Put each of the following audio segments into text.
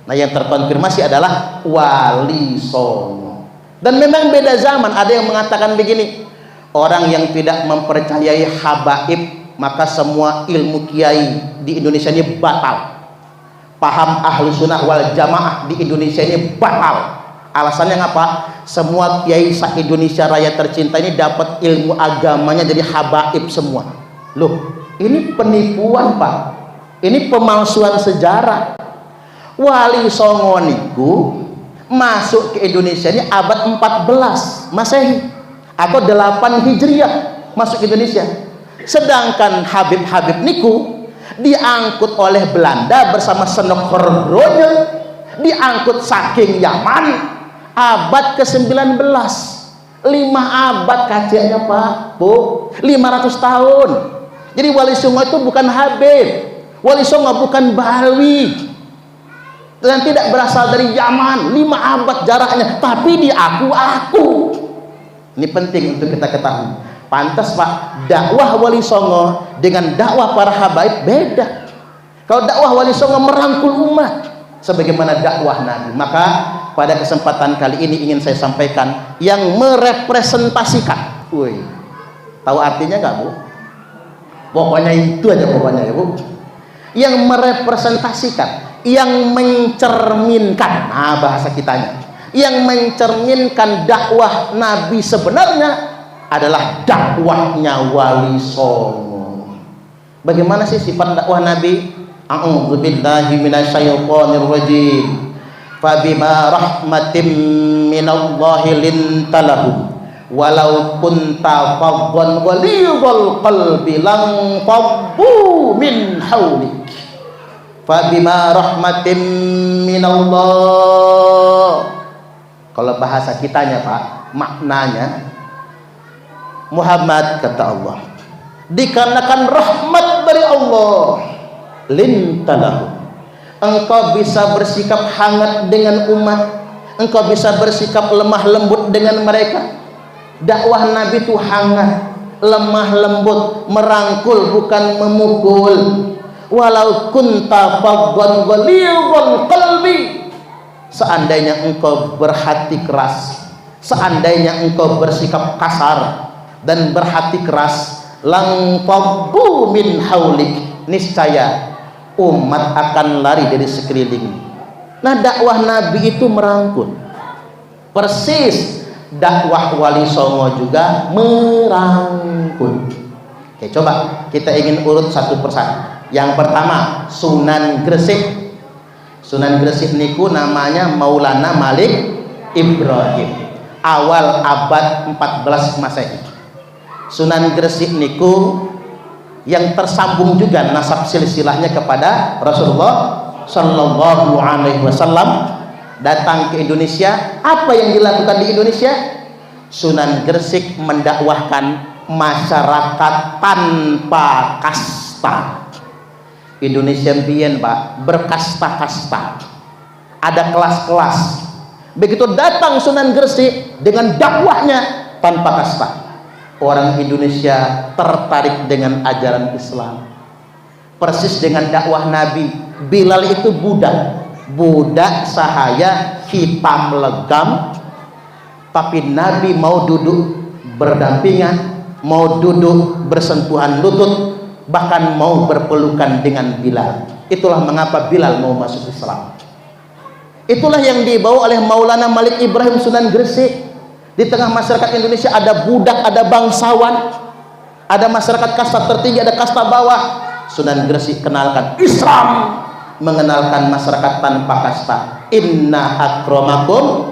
Nah, yang terkonfirmasi adalah Wali Songo. Dan memang beda zaman. Ada yang mengatakan begini, orang yang tidak mempercayai habaib, maka semua ilmu kiai di Indonesia ini batal. Paham ahlu sunnah wal jamaah di Indonesia ini batal. Alasannya apa? Semua kiai se-Indonesia raya tercinta ini dapat ilmu agamanya jadi habaib semua. Loh, ini penipuan, Pak. Ini pemalsuan sejarah. Wali Songo niku masuk ke Indonesia ini abad 14 Masehi atau 8 Hijriah masuk ke Indonesia. Sedangkan Habib-Habib niku diangkut oleh Belanda bersama Senok Horgronya, diangkut saking Yaman abad ke-19. 5 abad kacanya, Pak, Bu, 500 tahun. Jadi Wali Songo itu bukan Habib, Wali Songo bukan Balwi, dan tidak berasal dari Yaman. 5 abad jaraknya, tapi diaku-aku. Ini penting untuk kita ketahui. Pantas, Pak, dakwah Wali Songo dengan dakwah para habaib beda. Kalau dakwah Wali Songo merangkul umat sebagaimana dakwah Nabi. Maka pada kesempatan kali ini ingin saya sampaikan yang merepresentasikan. Woi, tahu artinya nggak, Bu? Pokoknya itu aja pokoknya, ya, Bu. Yang merepresentasikan, yang mencerminkan, nah bahasa kitanya, yang mencerminkan dakwah Nabi sebenarnya adalah dakwahnya Wali Songo. Bagaimana sih sifat dakwah Nabi? A'udzubillahi minasyaitonir rajim. Fabima rahmatim minallahi lintalahum walau kunta faddan ghalidhal qalbi lang faddu min hawlik. Fabima rahmatin minallah. Kalau bahasa kitanya, Pak, maknanya Muhammad, kata Allah, dikarenakan rahmat dari Allah, lintalahu, engkau bisa bersikap hangat dengan umat, engkau bisa bersikap lemah lembut dengan mereka. Dakwah Nabi itu hangat, lemah lembut, merangkul bukan memukul. Walau kunta faddan ghalidhal qalbi, seandainya engkau berhati keras, seandainya engkau bersikap kasar dan berhati keras, lang faddu min haulik, niscaya umat akan lari dari sekeliling. Nah, dakwah Nabi itu merangkul. Persis dakwah Wali Songo juga merangkul. Oke, coba kita ingin urut satu persatu. Yang pertama, Sunan Gresik. Sunan Gresik niku namanya Maulana Malik Ibrahim, awal abad 14 Masehi. Sunan Gresik niku yang tersambung juga nasab silsilahnya kepada Rasulullah Shallallahu Alaihi Wasallam, datang ke Indonesia. Apa yang dilakukan di Indonesia? Sunan Gresik mendakwahkan masyarakat tanpa kasta. Indonesia biyen, Pak, berkasta-kasta, ada kelas-kelas. Begitu datang Sunan Gresik dengan dakwahnya tanpa kasta, orang Indonesia tertarik dengan ajaran Islam. Persis dengan dakwah Nabi. Bilal itu budak sahaya hitam legam, tapi Nabi mau duduk berdampingan, mau duduk bersentuhan lutut, bahkan mau berpelukan dengan Bilal. Itulah mengapa Bilal mau masuk Islam. Itulah yang dibawa oleh Maulana Malik Ibrahim Sunan Gresik. Di tengah masyarakat Indonesia ada budak, ada bangsawan, ada masyarakat kasta tertinggi, ada kasta bawah. Sunan Gresik kenalkan Islam, mengenalkan masyarakat tanpa kasta. Inna akramakum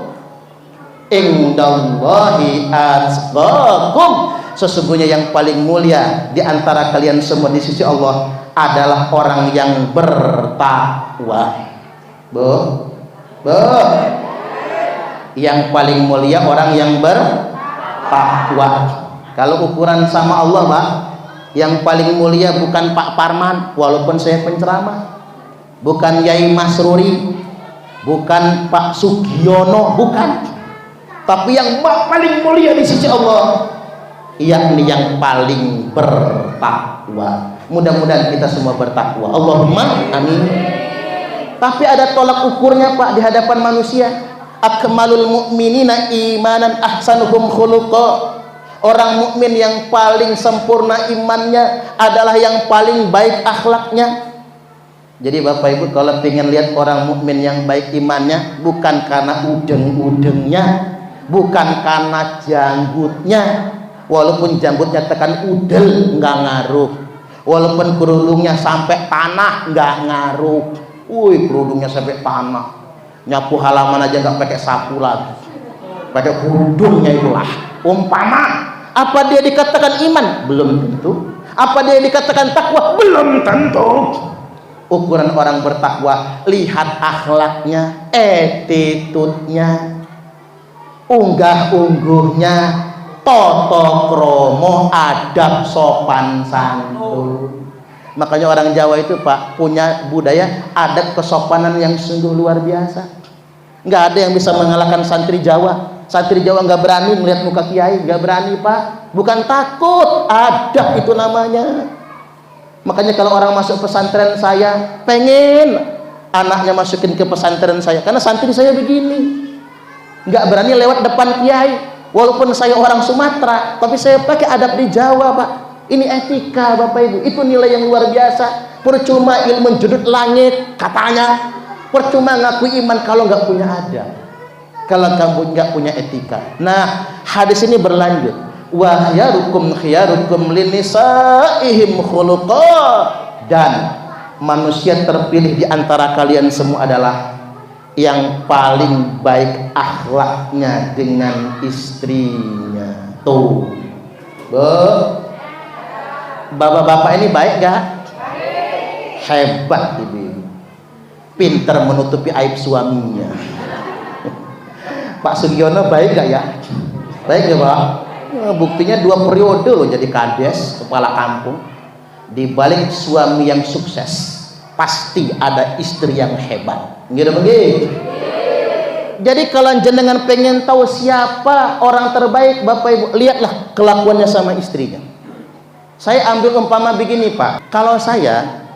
indallahi atqakum, sesungguhnya yang paling mulia di antara kalian semua di sisi Allah adalah orang yang bertakwa. Yang paling mulia orang yang bertakwa. Kalau ukuran sama Allah, Pak, yang paling mulia bukan Pak Parman, walaupun saya penceramah, bukan Yai Masruri, bukan Pak Sugiono, bukan, tapi yang paling mulia di sisi Allah yakni yang paling bertakwa. Mudah-mudahan kita semua bertakwa. Allahumma amin. Tapi ada tolak ukurnya Pak di hadapan manusia. Akmalul mu'minina imanan ahsanuhum khuluqa. Orang mukmin yang paling sempurna imannya adalah yang paling baik akhlaknya. Jadi Bapak Ibu kalau ingin lihat orang mukmin yang baik imannya, bukan karena udeng-udengnya, bukan karena janggutnya. Walaupun janggutnya tekan udel nggak ngaruh, walaupun kerudungnya sampai tanah nggak ngaruh. Wih, kerudungnya sampai tanah, nyapu halaman aja nggak pakai sapu lagi, pakai kerudungnya itulah. Umpama apa dia dikatakan iman? Belum tentu. Apa dia dikatakan takwa? Belum tentu. Ukuran orang bertakwa, lihat akhlaknya, attitude-nya, unggah-ungguhnya, toto kromo, adab sopan santun. Makanya orang Jawa itu Pak punya budaya adab kesopanan yang sungguh luar biasa. Nggak ada yang bisa mengalahkan santri Jawa. Santri Jawa nggak berani melihat muka kiai, nggak berani Pak. Bukan takut, adab itu namanya. Makanya kalau orang masuk pesantren saya, pengen anaknya masukin ke pesantren saya, karena santri saya begini, nggak berani lewat depan kiai. Walaupun saya orang Sumatera, tapi saya pakai adab di Jawa Pak. Ini etika Bapak Ibu, itu nilai yang luar biasa. Percuma ilmu judut langit katanya, percuma ngaku iman kalau nggak punya adab, kalau kamu nggak punya etika. Nah, hadis ini berlanjut, wa khiyarukum linisaihim khuluqa, dan manusia terpilih di antara kalian semua adalah yang paling baik akhlaknya dengan istrinya. Tuh, bapak-bapak ini baik gak? Hebat ibu, pintar menutupi aib suaminya. Pak Sugiono baik gak ya? Baik ya Pak? Nah, buktinya 2 periode loh jadi kades, kepala kampung. Di balik suami yang sukses pasti ada istri yang hebat. Gitu begitu. Jadi kalau jenengan pengen tahu siapa orang terbaik Bapak Ibu, lihatlah kelakuannya sama istrinya. Saya ambil umpama begini Pak, kalau saya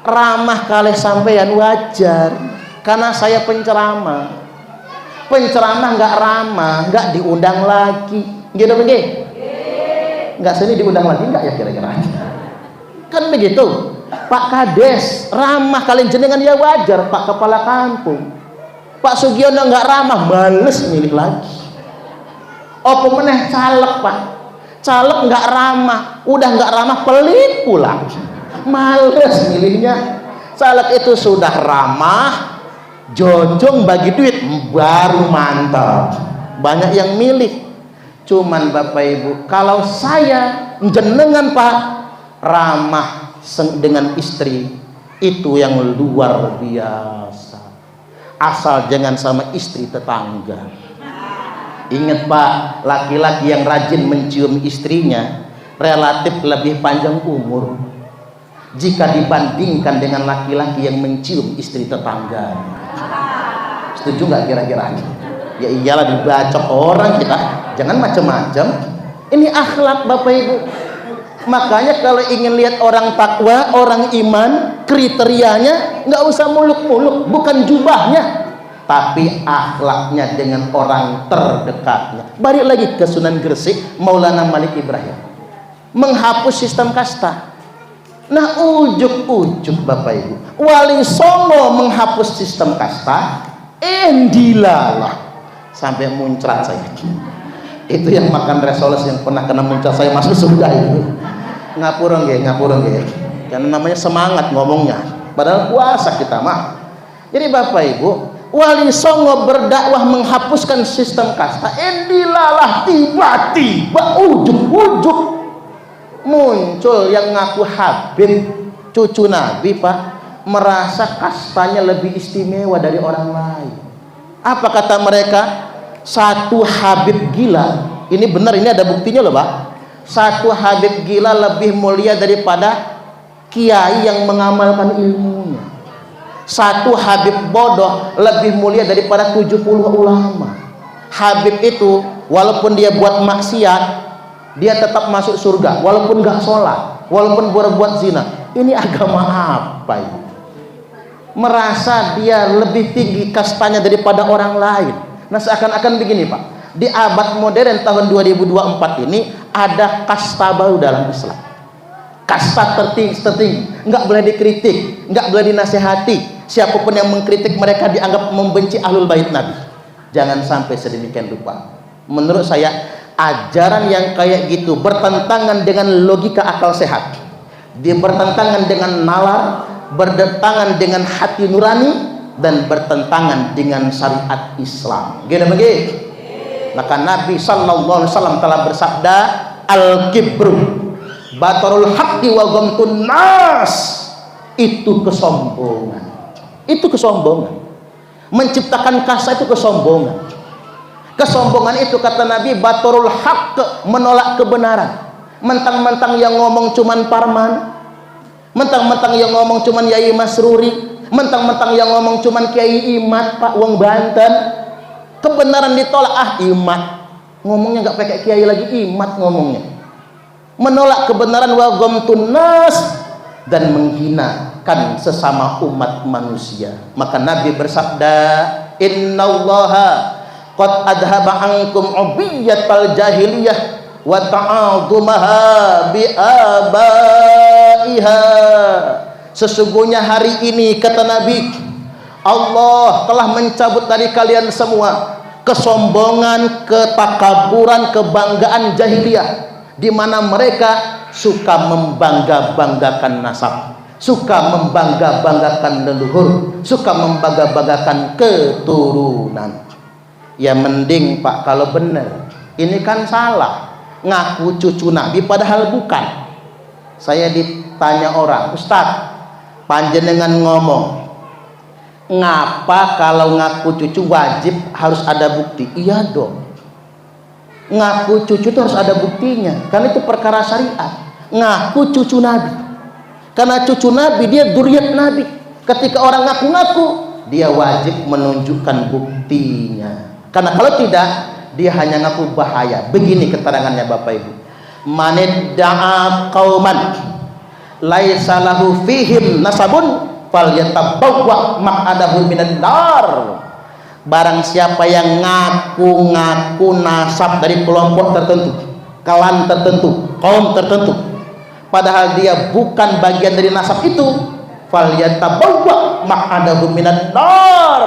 ramah kali sampean wajar, karena saya penceramah. Penceramah nggak ramah, nggak diundang lagi, gitu begitu? Nggak sini diundang lagi nggak ya kira-kira? Kan begitu. Pak Kades ramah kalian jenengan ya wajar, Pak Kepala Kampung. Pak Sugiono nggak ramah, males milih lagi. Apa meneh caleg Pak? Caleg nggak ramah, udah nggak ramah pelit pula, males milihnya. Caleg itu sudah ramah, jojong bagi duit baru mantap, banyak yang milih. Cuman Bapak Ibu, kalau saya jenengan Pak ramah dengan istri, itu yang luar biasa. Asal jangan sama istri tetangga. Ingat Pak, laki-laki yang rajin mencium istrinya relatif lebih panjang umur jika dibandingkan dengan laki-laki yang mencium istri tetangga. Setuju nggak kira-kira? Ya iyalah, dibacok orang kita, jangan macam-macam. Ini akhlak Bapak Ibu. Makanya kalau ingin lihat orang takwa, orang iman, kriterianya nggak usah muluk-muluk, bukan jubahnya, tapi akhlaknya dengan orang terdekatnya. Balik lagi ke Sunan Gresik, Maulana Malik Ibrahim menghapus sistem kasta. Nah, ujuk-ujuk Bapak Ibu, Wali Songo menghapus sistem kasta, dilalah sampai muncrat saya. Itu yang makan resoles yang pernah kena muncrat saya masuk surga itu. Ngapura nggih, karena namanya semangat ngomongnya, padahal puasa kita mah. Jadi Bapak Ibu, Wali Songo berdakwah menghapuskan sistem kasta, dilalah tiba-tiba ujuk-ujuk muncul yang ngaku Habib, cucu Nabi Pak, merasa kastanya lebih istimewa dari orang lain. Apa kata mereka? Satu Habib gila, ini benar, ini ada buktinya loh Pak. Satu Habib gila lebih mulia daripada kiai yang mengamalkan ilmunya. Satu Habib bodoh lebih mulia daripada 70 ulama. Habib itu walaupun dia buat maksiat, dia tetap masuk surga walaupun nggak sholat, walaupun berbuat zina. Ini agama apa ini? merasa dia lebih tinggi kastanya daripada orang lain. Nah, seakan-akan begini Pak, di abad modern tahun 2024 ini ada kasta baru dalam Islam, kasta tertinggi, nggak boleh dikritik, nggak boleh dinasehati. Siapapun yang mengkritik mereka dianggap membenci ahlul bait Nabi. Jangan sampai sedemikian rupa. Menurut saya ajaran yang kayak gitu bertentangan dengan logika akal sehat, dia bertentangan dengan nalar, bertentangan dengan hati nurani, dan bertentangan dengan syariat Islam. Gini begitu. Maka Nabi sallallahu alaihi wasallam telah bersabda, al-kibru batarul haqqi wa ghamtun nas. Itu kesombongan. Itu kesombongan. Menciptakan kasta itu kesombongan. Kesombongan itu kata Nabi batarul haqq, menolak kebenaran. Mentang-mentang yang ngomong cuman Parman, mentang-mentang yang ngomong cuman Yai Masruri, mentang-mentang yang ngomong cuman Kiai Imat Pak Wong Banten, kebenaran ditolak. Imat ngomongnya nggak pakai Kiai lagi, Imat ngomongnya. Menolak kebenaran wa ghamtun nas, dan menghinakan sesama umat manusia. Maka Nabi bersabda, innallaha qad adhaba ankum ubiyatal jahiliyah wa ta'adumaha bi abaiha. Sesungguhnya hari ini kata Nabi, Allah telah mencabut dari kalian semua kesombongan, ketakaburan, kebanggaan jahiliyah, di mana mereka suka membangga-banggakan nasab, suka membangga-banggakan leluhur, suka membangga-banggakan keturunan. Ya mending Pak kalau benar, ini kan salah, ngaku cucu Nabi padahal bukan. Saya ditanya orang, Ustaz, panjenengan ngomong, ngapa kalau ngaku cucu wajib harus ada bukti? Iya dong, ngaku cucu itu harus ada buktinya, karena itu perkara syariat. Ngaku cucu Nabi, karena cucu Nabi dia dzurriyyat Nabi. Ketika orang ngaku-ngaku, dia wajib menunjukkan buktinya, karena kalau tidak dia hanya ngaku bahaya. Begini keterangannya Bapak Ibu, manidda'a qauman laisa lahu fihim nasabun falyatabawwa maq'adahu minan nar. Barang siapa yang ngaku-ngaku nasab dari kelompok tertentu, kalan tertentu, kaum tertentu, padahal dia bukan bagian dari nasab itu, falyatabawwa maq'adahu minan nar,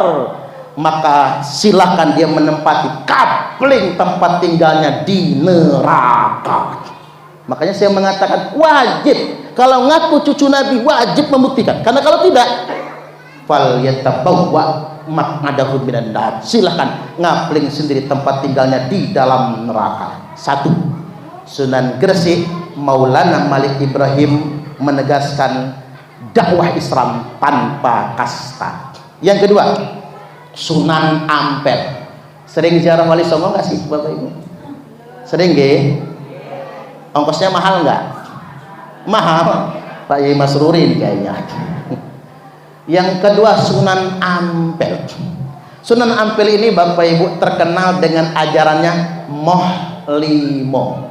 maka silakan dia menempati kapling tempat tinggalnya di neraka. Makanya saya mengatakan wajib, kalau ngaku cucu Nabi wajib membuktikan, karena kalau tidak, falyatabawwa maq'adahu minan nar, silakan ngapling sendiri tempat tinggalnya di dalam neraka. Satu, Sunan Gresik Maulana Malik Ibrahim menegaskan dakwah Islam tanpa kasta. Yang kedua, Sunan Ampel. Sering ziarah Wali Songo nggak sih Bapak Ibu? Sering nggih? Ongkosnya mahal nggak? Mahal. Pak Yai Masruri kayaknya. Yang kedua, Sunan Ampel. Sunan Ampel ini Bapak Ibu terkenal dengan ajarannya Moh Limo.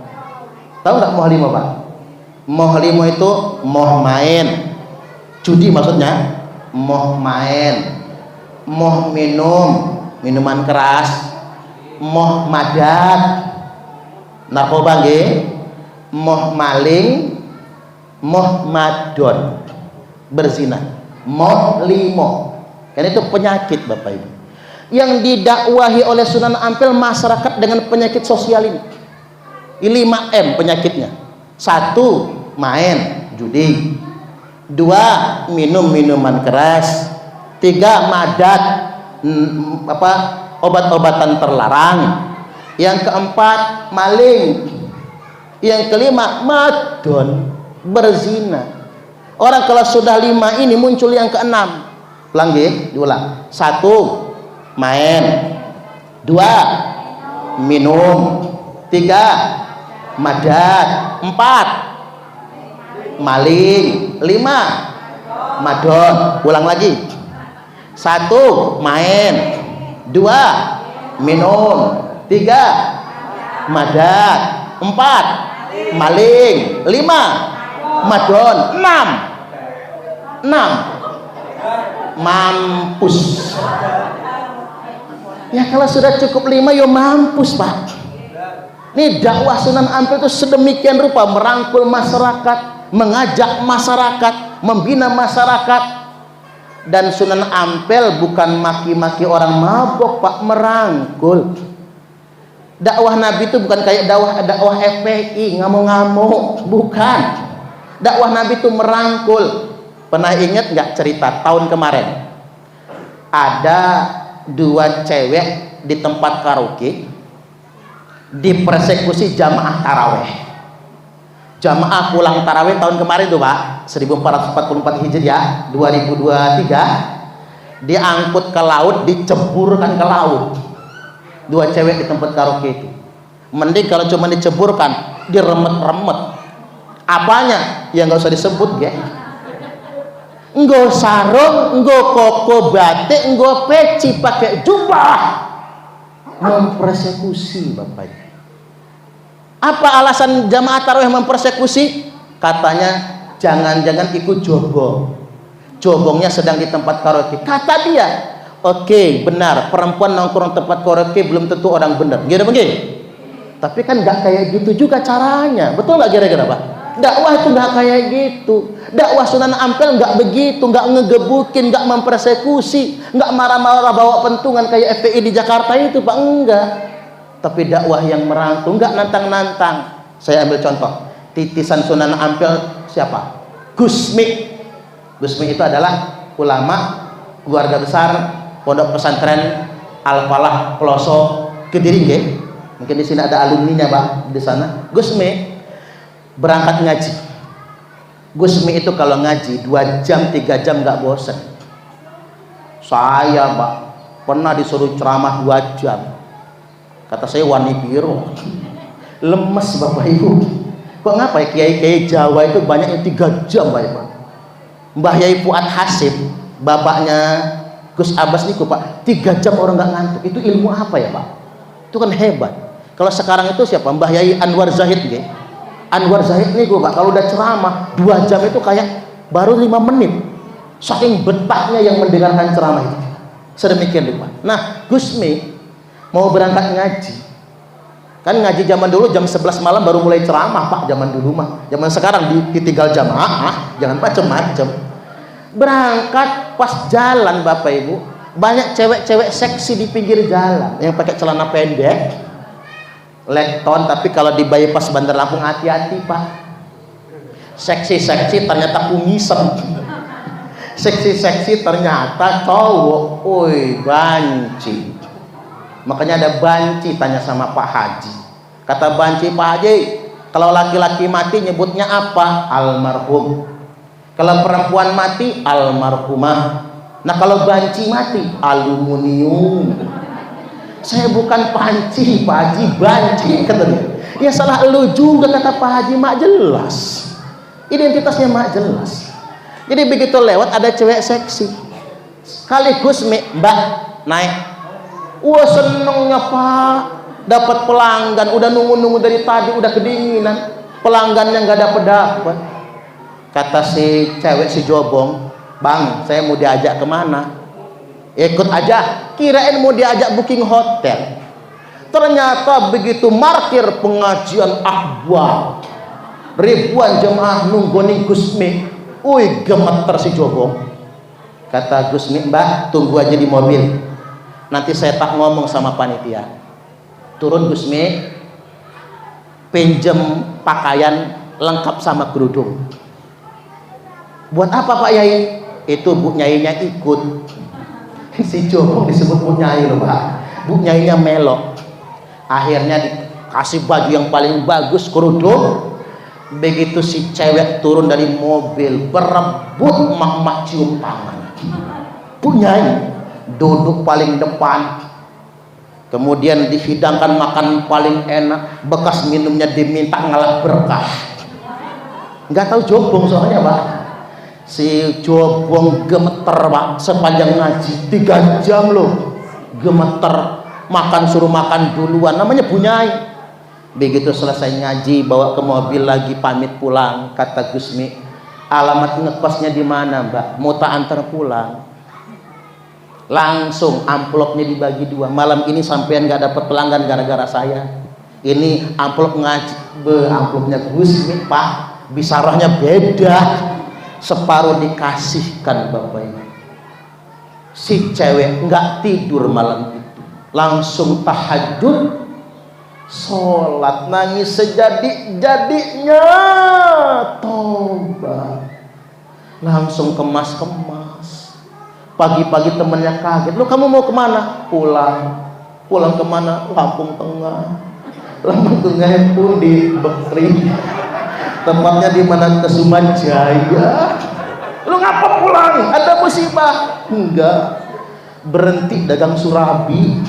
Tahu nggak Moh Limo Pak? Moh Limo itu moh main, judi maksudnya, moh main, moh minum, minuman keras, moh madat, narkoba nggih, moh maling, moh madon, berzina. Moh limo, kan itu penyakit Bapak Ibu yang didakwahi oleh Sunan Ampel masyarakat dengan penyakit sosial ini. 5M penyakitnya. 1, main judi. 2, minum minuman keras. 3, madat, obat-obatan terlarang. Yang keempat, maling. Yang kelima, madon, berzina. Orang kalau sudah 5 ini muncul yang ke-6. Ulang nggih, diulang. 1, main. 2, minum. 3, madat. 4, maling. 5, madon. Ulang lagi. 1, main. 2, minum. 3, madat. 4, maling. 5, madon. 6. mampus. Ya kalau sudah cukup 5 ya mampus Pak. Ini dakwah Sunan Ampel itu sedemikian rupa merangkul masyarakat, mengajak masyarakat, membina masyarakat. Dan Sunan Ampel bukan maki-maki orang mabok Pak, merangkul. Dakwah Nabi itu bukan kayak dakwah FPI ngamuk-ngamuk, bukan. Dakwah Nabi itu merangkul. Pernah ingat nggak cerita tahun kemarin? Ada 2 cewek di tempat karaoke dipersekusi jamaah taraweh. Jamaah pulang taraweh tahun kemarin tuh Pak, 1444 Hijriah 2023, diangkut ke laut, diceburkan ke laut. 2 cewek di tempat karaoke itu. Mending kalau cuma diceburkan, diremet-remet. Apanya? Ya nggak usah disebut ya. Nggo sarung, nggo koko batik, nggo peci, pakai jubah, mempersekusi Bapak. Apa alasan jamaah tarawih mempersekusi? Katanya jangan-jangan ikut jobong. Jobongnya sedang di tempat karaoke. Kata dia, oke, benar, perempuan nongkrong tempat karaoke belum tentu orang benar. Gila begini. Tapi kan nggak kayak gitu juga caranya. Betul nggak kira-kira Pak? Dakwah itu nggak kayak gitu. Dakwah Sunan Ampel nggak begitu, nggak ngegebukin, nggak mempersekusi, nggak marah-marah bawa pentungan kayak FPI di Jakarta itu Pak, enggak. Tapi dakwah yang merangkul, nggak nantang-nantang. Saya ambil contoh, titisan Sunan Ampel siapa? Gusmi. Gusmi itu adalah ulama keluarga besar Pondok Pesantren Al-Falah Peloso Kediri. Mungkin di sini ada alumninya Pak di sana. Gusmi berangkat ngaji. Gusmi itu kalau ngaji 2 jam 3 jam nggak bosan. Saya Pak pernah disuruh ceramah 2 jam. Kata saya wani biru, lemes Bapak Ibu. Kok ngapa ya kiai-kiai Jawa itu banyak yang 3 jam Pak. Mbah Yai Fuad Hasib, bapaknya Gus Abbas niku Pak, 3 jam orang nggak ngantuk. Itu ilmu apa ya Pak? Itu kan hebat. Kalau sekarang itu siapa? Mbah Yai Anwar Zahid nggih. Anwar Zahid niku Pak, kalau udah ceramah 2 jam itu kayak baru 5 menit. Saking betahnya yang mendengarkan ceramah itu. Sedemikian Pak. Nah, Gusmi mau berangkat ngaji. Kan ngaji zaman dulu jam 11 malam baru mulai ceramah Pak, zaman dulu mah. Zaman sekarang ditinggal jamaah, jangan macem-macem. Berangkat pas jalan Bapak Ibu, banyak cewek-cewek seksi di pinggir jalan yang pakai celana pendek, lekton, tapi kalau di bypass Bandar Lampung hati-hati Pak. Seksi-seksi ternyata kumisem. Seksi-seksi ternyata cowok. Woi, banci. Makanya ada banci, tanya sama Pak Haji. Kata banci, Pak Haji, kalau laki-laki mati nyebutnya apa? Almarhum. Kalau perempuan mati, almarhumah. Nah kalau banci mati, aluminium. Saya bukan panci, Pak Haji, banci. Kata dia. Ya salah lu juga, kata Pak Haji, mak jelas. Identitasnya mak jelas. Jadi begitu lewat ada cewek seksi. Sekaligus Mbak naik. Wah senengnya Pak, dapat pelanggan. Udah nunggu-nunggu dari tadi, udah kedinginan. Pelanggannya nggak dapet. Kata si cewek si Jobong, Bang, saya mau diajak kemana? Ikut aja. Kirain mau diajak booking hotel. Ternyata begitu markir pengajian akbar, ribuan jemaah nungguin Gusmi. Wih, gemeter si Jobong. Kata Gusmi, Mbak, tunggu aja di mobil. Nanti saya tak ngomong sama panitia. Turun Gusmi, pinjem pakaian lengkap sama kerudung. Buat apa Pak Yai? Itu Bu Nyainya ikut. Si Jobong disebut Bu Nyai loh Pak. Bu Nyainya melok. Akhirnya dikasih baju yang paling bagus, kerudung. Begitu si cewek turun dari mobil, berebut mak-mak cium tangan. Bu Nyai duduk paling depan, kemudian dihidangkan makan paling enak, bekas minumnya diminta ngalah berkah. Nggak tahu Jobong soalnya Pak. Si Jobong gemeter Pak, sepanjang ngaji 3 jam loh, gemeter. Makan suruh makan duluan, namanya Bu Nyai. Begitu selesai ngaji, bawa ke mobil lagi, pamit pulang. Kata Gusmi, alamat ngekosnya di mana Mbak? Mau tak antar pulang? Langsung amplopnya dibagi dua. Malam ini sampean gak dapat pelanggan gara-gara saya. Ini amplop ngaji, amplopnya Gus nih Pak, bisarahnya beda. Separuh dikasihkan Bapak Ibu. Si cewek nggak tidur malam itu, langsung tahajud, sholat, nangis sejadi-jadinya, tobat, langsung kemas-kemas. Pagi-pagi temennya kaget, lu kamu mau kemana? Pulang kemana? Lampung Tengah. Lampung Tengah pun di Bekri, tempatnya di mana? Kesuman Jaya. Lu ngapa pulang? Ada musibah? Enggak, berhenti dagang surabi.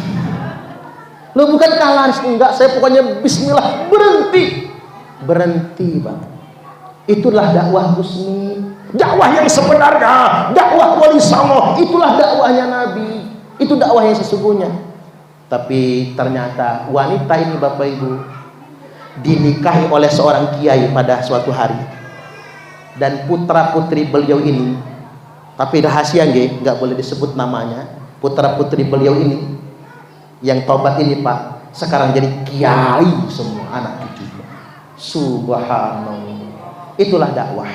Lu bukan kalah? Enggak, saya pokoknya bismillah, berhenti Bang. Itulah dakwah Gusmi, dakwah yang sebenarnya, dakwah Wali Songo. Itulah dakwahnya Nabi, itu dakwah yang sesungguhnya. Tapi ternyata wanita ini Bapak Ibu dinikahi oleh seorang kiai pada suatu hari, dan putra putri beliau ini, tapi rahasia nggak boleh disebut namanya. Putra putri beliau ini yang tobat ini Pak, sekarang jadi kiai semua anak cucunya. Subhanallah. Itulah dakwah.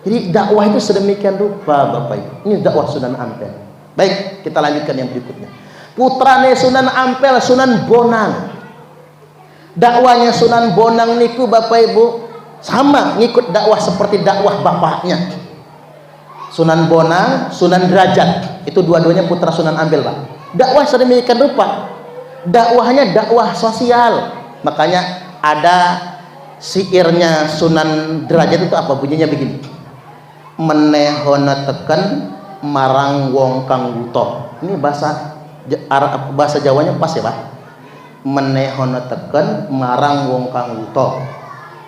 Jadi dakwah itu sedemikian rupa Bapak Ibu. Ini dakwah Sunan Ampel. Baik, kita lanjutkan yang berikutnya. Putrane Sunan Ampel, Sunan Bonang. Dakwahnya Sunan Bonang niku Bapak Ibu sama ngikut dakwah seperti dakwah bapaknya. Sunan Bonang, Sunan Derajat, itu dua-duanya putra Sunan Ampel Pak. Dakwah sedemikian rupa. Dakwahnya dakwah sosial. Makanya ada syairnya Sunan Derajat itu apa bunyinya begini. Menehona teken marang wong kang wuto. Ini bahasa Arab, bahasa Jawanya pas ya Pak. Menehona teken marang wong kang wuto.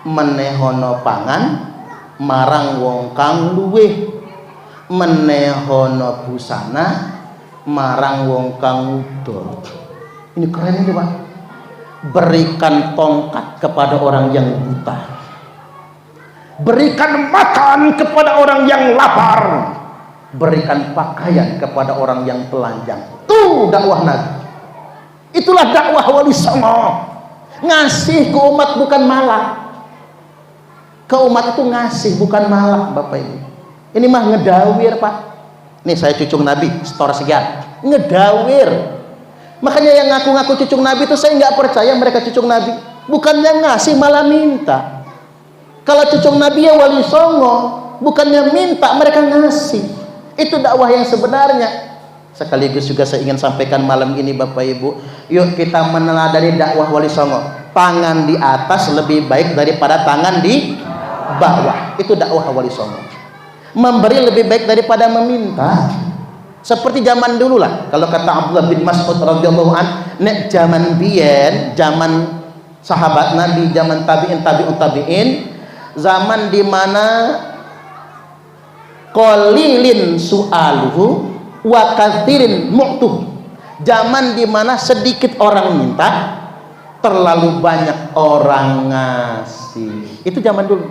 Menehono pangan marang wong kang luweh. Menehono busana marang wong kang wudo. Ini keren ini Pak. Berikan tongkat kepada orang yang buta, berikan makan kepada orang yang lapar, berikan pakaian kepada orang yang telanjang. Tuh dakwah Nabi. Itulah dakwah Wali Songo. Ngasih ke umat bukan malak. Ke umat itu ngasih bukan malak Bapak Ibu. Ini mah ngedawir Pak. Nih saya cucung Nabi, setor sekian, ngedawir. Makanya yang ngaku-ngaku cucung Nabi itu saya nggak percaya mereka cucung Nabi. Bukannya ngasih malah minta. Kalau cucung Nabi ya Wali Songo, bukannya minta mereka ngasih. Itu dakwah yang sebenarnya. Sekaligus juga saya ingin sampaikan malam ini Bapak Ibu, yuk kita meneladani dakwah Wali Songo. Tangan di atas lebih baik daripada tangan di bawah. Itu dakwah Wali Songo. Memberi lebih baik daripada meminta. Seperti zaman dulu lah. Kalau kata Abdullah bin Mas'ud radhiyallahu an, nek zaman biyen, zaman sahabat Nabi, zaman tabi'in, zaman di mana qalilin su'aluhu wa katsirin mu'tuh. Zaman di mana sedikit orang minta, terlalu banyak orang ngasih. Itu zaman dulu.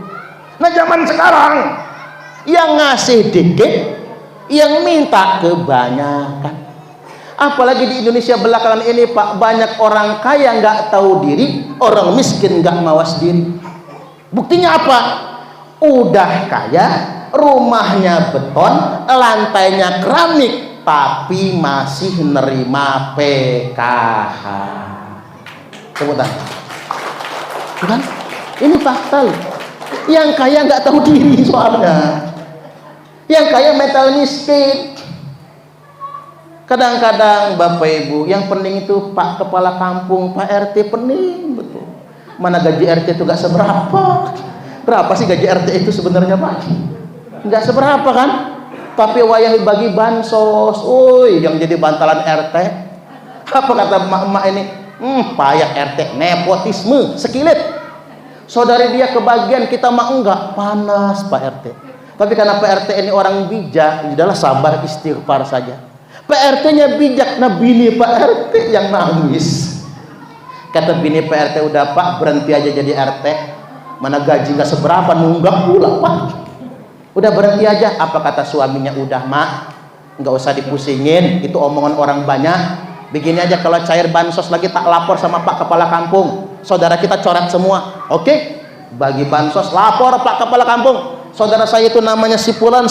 Nah, zaman sekarang yang ngasih dikit, yang minta kebanyakan. Apalagi di Indonesia belakangan ini Pak, banyak orang kaya nggak tahu diri, orang miskin nggak mawas diri. Buktinya apa? Udah kaya, rumahnya beton, lantainya keramik, tapi masih nerima PKH. Sebutan. Bukan? Ini fakta loh. Yang kaya nggak tahu diri soalnya. Yang kaya mental miskin. Kadang-kadang Bapak Ibu, yang penting itu Pak Kepala Kampung, Pak RT pening betul. Mana gaji RT itu gak seberapa. Berapa sih gaji RT itu sebenarnya Pak? Gak seberapa kan? Tapi wayah bagi bansos, yang jadi bantalan RT. Apa kata emak-emak ini? Payah RT, nepotisme, sekilit. Saudari dia kebagian, kita mah enggak, panas Pak RT. Tapi karena Pak RT ini orang bijak, sudahlah sabar istighfar saja. Pak RT-nya bijak, nah bini Pak RT yang nangis. Kata bini Pak RT, udah Pak berhenti aja jadi RT. Mana gaji nggak seberapa, nunggak pula Pak. Udah berhenti aja. Apa kata suaminya? Udah Mak, nggak usah dipusingin, itu omongan orang banyak. Begini aja, kalau cair bansos lagi tak lapor sama Pak Kepala Kampung, saudara kita coret semua. Oke, bagi bansos lapor Pak Kepala Kampung, saudara saya itu namanya sipulan,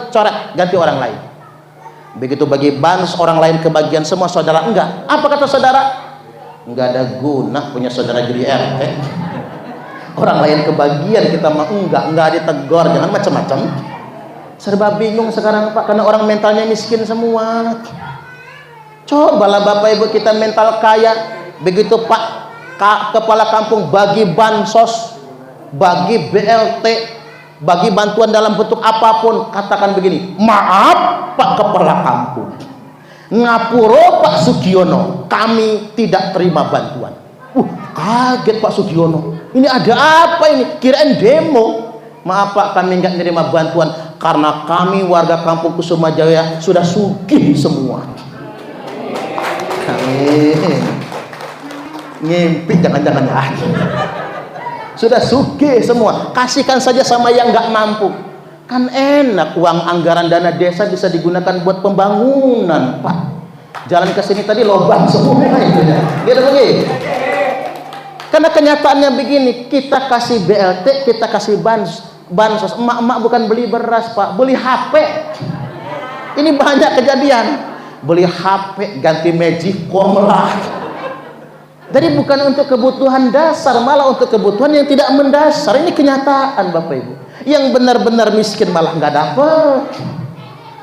coret, ganti orang lain. Begitu bagi bansos orang lain kebagian semua, saudara enggak. Apa kata saudara? Enggak ada guna punya saudara jadi RT. Orang lain kebagian, kita mah enggak ditegur, jangan macam-macam. Serba bingung sekarang Pak, karena orang mentalnya miskin semua. Cobalah Bapak Ibu kita mental kaya, begitu Pak Kepala Kampung bagi bansos, bagi BLT, bagi bantuan dalam bentuk apapun, katakan begini, maaf Pak Kepala Kampung, ngapura Pak Sugiono, kami tidak terima bantuan. Kaget Pak Sugiono, ini ada apa ini? Kirain demo. Maaf Pak, kami nggak menerima bantuan karena kami warga Kampung Kusuma Jaya sudah sugih semua. Amin. Ngimpi jangan-jangan ya. Sudah sugih semua, kasihkan saja sama yang nggak mampu. Kan enak, uang anggaran dana desa bisa digunakan buat pembangunan Pak. Jalan ke sini tadi lobang semua itu ya. Gitu begini. Karena kenyataannya begini, kita kasih BLT, kita kasih bansos, emak-emak bukan beli beras Pak, beli HP. Ini banyak kejadian, beli HP ganti Magicom lah. Jadi bukan untuk kebutuhan dasar, malah untuk kebutuhan yang tidak mendasar. Ini kenyataan Bapak Ibu. Yang benar-benar miskin malah nggak dapat,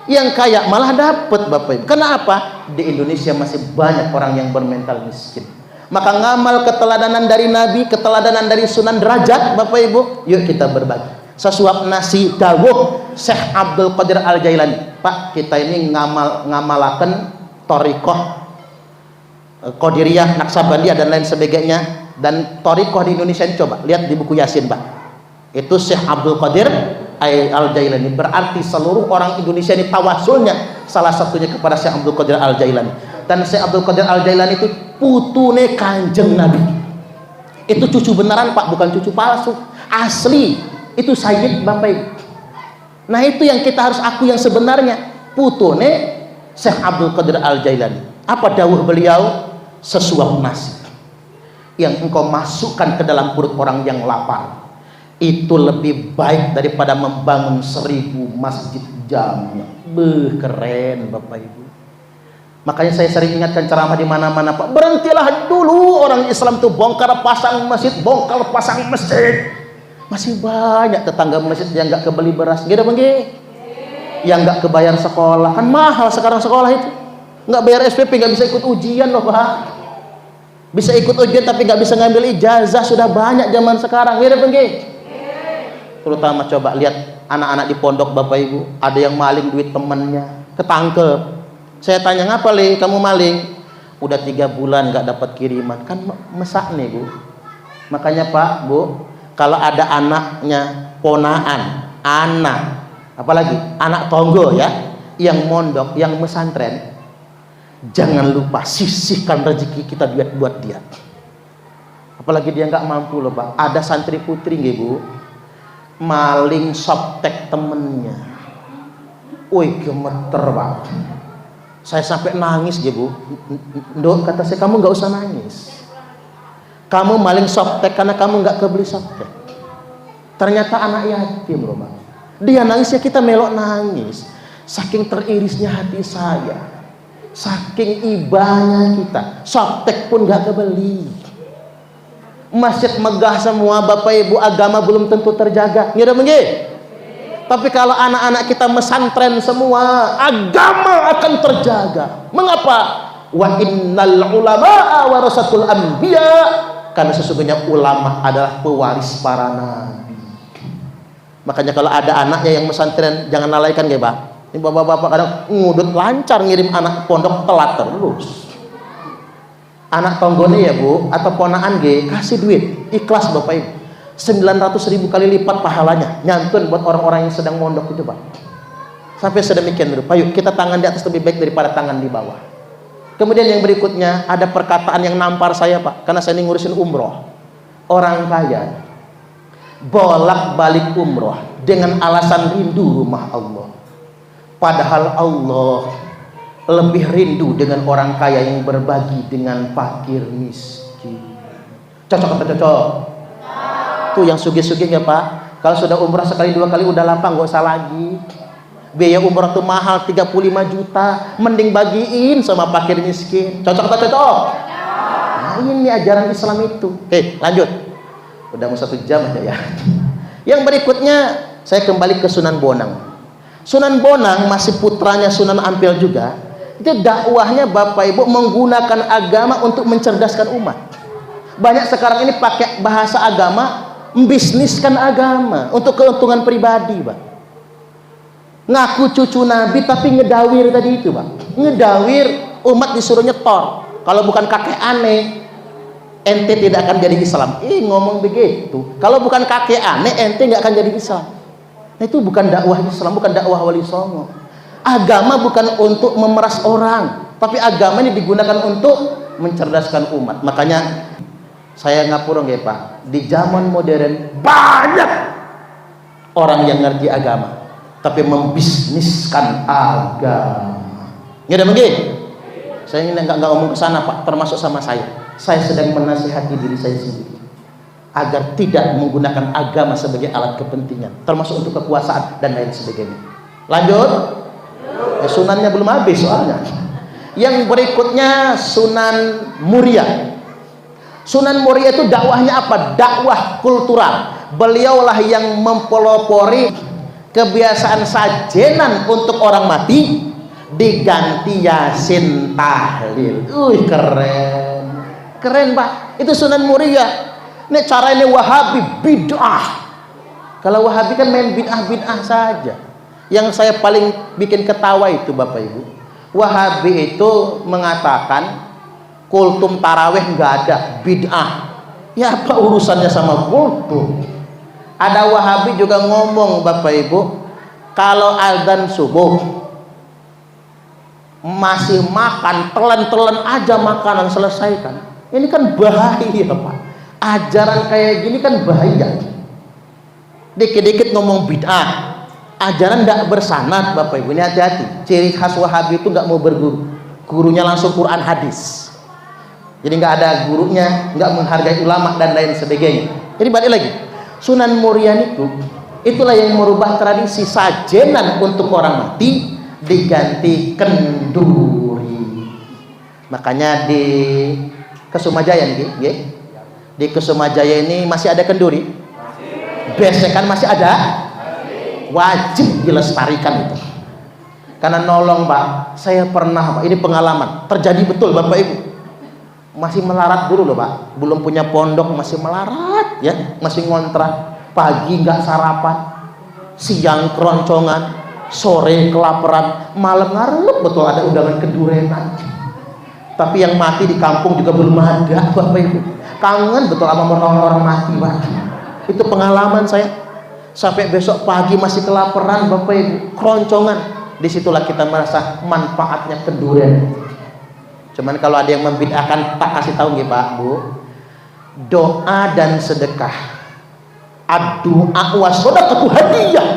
yang kaya malah dapat Bapak Ibu. Kenapa? Di Indonesia masih banyak orang yang bermental miskin. Maka ngamal keteladanan dari Nabi, keteladanan dari Sunan Derajat Bapak Ibu, yuk kita berbagi. Sesuap nasi dawuh Syekh Abdul Qadir Al-Jailani, Pak, kita ini ngamalaken torikoh, Qadiriyah, Naksabandiyah dan lain sebagainya. Dan torikoh di Indonesia ini coba lihat di buku Yasin Pak, itu Syekh Abdul Qadir Al-Jailani. Berarti seluruh orang Indonesia ini tawasulnya salah satunya kepada Syekh Abdul Qadir Al-Jailani. Dan Syekh Abdul Qadir Al-Jailani itu putune Kanjeng Nabi. Itu cucu beneran Pak, bukan cucu palsu, asli. Itu sayyid Bapak Ibu. Nah itu yang kita harus akui yang sebenarnya, putune Syekh Abdul Qadir Al-Jailani. Apa dawuh beliau? Sesuap nasi yang engkau masukkan ke dalam perut orang yang lapar, itu lebih baik daripada membangun 1000 masjid jami. Keren Bapak Ibu. Makanya saya sering ingatkan ceramah di mana-mana Pak, berhentilah dulu orang Islam tuh bongkar pasang masjid, masih banyak tetangga masjid yang nggak kebeli beras, gitu bang, yang nggak kebayar sekolah, kan mahal sekarang sekolah itu, nggak bayar SPP, nggak bisa ikut ujian loh Pak, bisa ikut ujian tapi nggak bisa ngambil ijazah, sudah banyak zaman sekarang, gitu bang. Terutama coba lihat anak-anak di pondok Bapak Ibu, ada yang maling duit temennya, ketangkep. Saya tanya, ngapa Le kamu maling? Udah 3 bulan nggak dapat kiriman, kan mesak nih Bu. Makanya Pak Bu, kalau ada anaknya ponaan, anak, apalagi anak tonggo ya, yang mondok, yang mesantren, jangan lupa sisihkan rezeki kita buat dia. Apalagi dia nggak mampu loh Pak. Ada santri putri nggih Bu, maling softtek temennya. Woi gemeter Pak. Saya sampai nangis ya Bu. Dok, kata saya, kamu nggak usah nangis. Kamu maling softtek karena kamu nggak kebeli softtek. Ternyata anak yatim loh Bang. Dia nangis ya kita melok nangis. Saking teririsnya hati saya, saking ibahnya kita, softtek pun nggak kebeli. Masjid megah semua Bapak Ibu, agama belum tentu terjaga. Ngira menggih. Tapi kalau anak-anak kita mesantren semua, agama akan terjaga. Mengapa? Wa innal ulama'a warasatul anbiya, karena sesungguhnya ulama adalah pewaris para nabi. Makanya kalau ada anaknya yang mesantren, jangan lalaikan ya Pak. Ini bapak-bapak kadang ngudut lancar ngirim anak pondok, telat terus. Anak tonggone ya Bu, atau ponaan G, kasih duit, ikhlas Bapak Ibu. 900.000 kali lipat pahalanya, nyantun buat orang-orang yang sedang mondok itu Pak. Sampai sedemikian dulu. Pak, yuk kita tangan di atas lebih baik daripada tangan di bawah. Kemudian yang berikutnya, ada perkataan yang nampar saya Pak, karena saya ini ngurusin umroh. Orang kaya bolak-balik umroh dengan alasan rindu rumah Allah. Padahal Allah lebih rindu dengan orang kaya yang berbagi dengan fakir miskin. Cocok atau cocok? Tuh yang sugih-sugih ya Pak, kalau sudah umrah sekali 2 kali udah lapang, nggak usah lagi. Biaya umrah tuh mahal 35 juta, mending bagiin sama fakir miskin. Cocok atau cocok? Nah, ini ajaran Islam itu. Oke, lanjut. Udah mau 1 jam aja ya. Yang berikutnya saya kembali ke Sunan Bonang. Sunan Bonang masih putranya Sunan Ampel juga. Itu dakwahnya Bapak Ibu menggunakan agama untuk mencerdaskan umat. Banyak sekarang ini pakai bahasa agama, membisniskan agama untuk keuntungan pribadi, Pak. Ngaku cucu Nabi tapi ngedawir tadi itu, Pak. Ngedawir umat disuruh nyetor. Kalau bukan kakek aneh, ente tidak akan jadi Islam. Ngomong begitu. Kalau bukan kakek aneh, ente nggak akan jadi Islam. Nah, itu bukan dakwah Islam, bukan dakwah Wali Songo. Agama bukan untuk memeras orang, tapi agama ini digunakan untuk mencerdaskan umat. Makanya saya ngapurong ya Pak, di zaman modern banyak orang yang ngerti agama tapi membisniskan agama. Nggak ada mungkin. Saya ini nggak ngomong ke sana Pak, termasuk sama saya. Saya sedang menasihati diri saya sendiri agar tidak menggunakan agama sebagai alat kepentingan, termasuk untuk kekuasaan dan lain sebagainya. Lanjut. Sunannya belum habis soalnya. Yang berikutnya Sunan Muria. Sunan Muria itu dakwahnya apa? Dakwah kultural. Beliaulah yang mempelopori kebiasaan sajenan untuk orang mati diganti Yasin tahlil. Keren. Keren Pak. Itu Sunan Muria. Ini cara ini Wahabi bid'ah. Kalau Wahabi kan main bid'ah saja. Yang saya paling bikin ketawa itu Bapak Ibu, Wahabi itu mengatakan kultum tarawih nggak ada, bid'ah. Ya apa urusannya sama kultum? Ada Wahabi juga ngomong Bapak Ibu, kalau azan subuh masih makan telan-telan aja makanan, selesaikan. Ini kan bahaya Pak. Ajaran kayak gini kan bahaya. Dikit-dikit ngomong bid'ah, ajaran tidak bersanad Bapak Ibu. Ini hati-hati. Ciri khas Wahabi itu nggak mau berguru, gurunya langsung Quran hadis. Jadi nggak ada gurunya, nggak menghargai ulama dan lain sebagainya. Jadi balik lagi, Sunan Muria itu itulah yang merubah tradisi sajenan untuk orang mati diganti kenduri. Makanya di Kesumajaya nih, di Kesumajaya ini masih ada kenduri. Besekan masih ada. Wajib dilestarikan itu. Karena nolong Pak, saya pernah Pak, ini pengalaman terjadi betul Bapak Ibu. Masih melarat dulu loh Pak, belum punya pondok, masih melarat ya, masih ngontrak. Pagi nggak sarapan, siang keroncongan, sore kelaparan, malam ngarep betul ada undangan kedurenan. Tapi yang mati di kampung juga belum ada Bapak Ibu. Kangen betul sama menolong orang mati Pak. Itu pengalaman saya. Sampai besok pagi masih kelaparan Bapak Ibu, keroncongan. Disitulah kita merasa manfaatnya kedurian. Cuman kalau ada yang membid'ahkan, tak kasih tahu nggih Pak Bu, doa dan sedekah, ad-du'a wa shadaqatu hadiah.